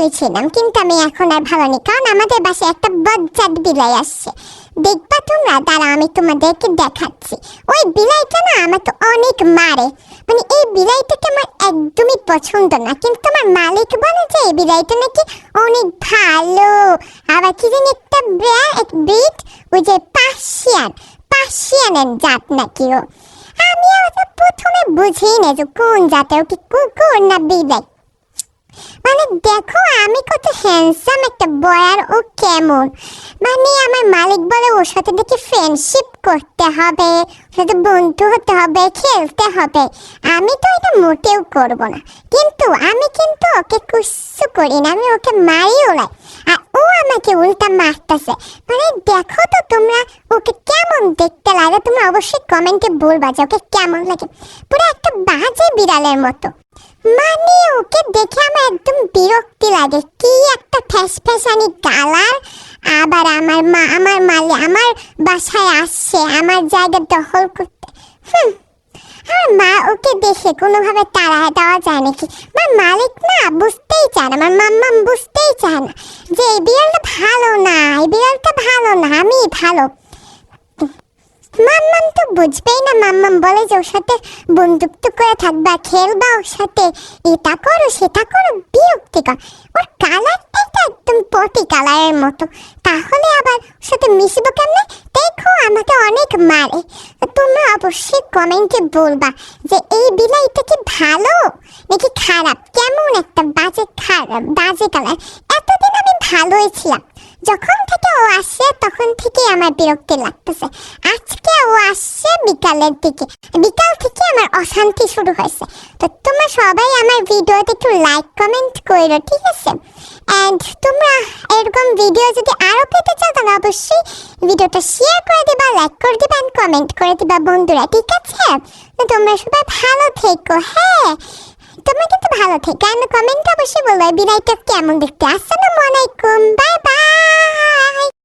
ভালোই ছিলাম, কিন্তু আমি এখন আর ভালো নেই, কারণ আমাদের বাসায় একটা বজ্জাত বিলাই আসছে। দেখবা তোমরা, দাঁড়া আমি তোমাদেরকে দেখাচ্ছি। ওই বিলাইটা না আমার তো অনেক মারে, মানে এই বিলাইটাকে আমার একদমই পছন্দ না, কিন্তু আমার মালিক বলে যে এই বিলাইটা নাকি অনেক ভালো। আবার কি জানি একটা ব্রিড, ওই যে পার্সিয়ানের জাত নাকি ও। আমি ওটা প্রথমে বুঝি না যে কোন জাতের, কি কুকুর না বিলাই। মানে দেখো আমি কত হ্যান্ডসাম একটা বয়, আর ও কেমন, মানে আমার মালিক বলে ওর সাথে দেখি ফ্রেন্ডশিপ করতে হবে, ওর সাথে বন্ধু হতে হবে, খেলতে হবে। আমি তো এটা মোটেও করব না, কিন্তু আমি ওকে কুচ্ছু করি না, আমি ওকে মারিও নাই, আর ও আমাকে উল্টা মারতেছে। মানে দেখো তো তোমরা ওকে কেমন দেখতে লাগে, তোমরা অবশ্যই কমেন্টে বলবা যে ওকে কেমন লাগে। পুরো একটা বাজে বিড়ালের মতো, মানে ওকে দেখে আমার একদম বিরক্তি লাগে। কি একটা ফ্যাসফ্যাসানি কালার, আবার আমার আমার বাসায় আসছে আমার জায়গা দখল করতে। আমার মা ওকে দেখে কোনোভাবে তাড়া দেওয়া যায় নাকি? আমার মালিক না বুঝতেই চায় না, আমার মাম্মাম বুঝতেই চায় না যে এই বিড়ালটা ভালো না, এই বিড়ালটা ভালো না, আমি ভালো। মাম্মাম তো বুঝবেই না, মাম্মাম বলে যে ওর সাথে বন্ধুত্ব করে থাকবা, খেলবা ওর সাথে, এটা করো সেটা করো, বিরক্তিকর। ওর কালারটা তো একদম পটি কালারের মতো, তাহলে আবার ওর সাথে মিশবো কেমনে? দেখো আমাকে অনেক মারে। তোমরা অবশ্যই কমেন্টে বলবা যে এই বিলাইটা কি ভালো নাকি খারাপ, কেমন একটা বাজে কালার। এতদিন আমি ভালোই ছিলাম, যখন থেকে ও আসছে তখন থেকে আমার বিরক্তি লাগতেছে। আজকে ও আসছে বিকালের দিকে, বিকাল থেকে আমার অশান্তি শুরু হয়েছে। তো তোমরা সবাই আমার ভিডিওতে একটু লাইক কমেন্ট করো, ঠিক আছে? অ্যান্ড তোমরা এরকম ভিডিও যদি আরও পেতে চাও তাহলে অবশ্যই ভিডিওটা শেয়ার করে দিবা, লাইক করে দিবা, অ্যান্ড কমেন্ট করে দিবা বন্ধুরা, ঠিক আছে? তো তোমরা সবাই ভালো থেকো, হ্যাঁ তোমরা কিন্তু ভালো থেকো, অ্যান্ড কমেন্টে অবশ্যই বলবো বিড়াইটা কেমন দেখতে। আসসালামু আলাইকুম, বাই বাই।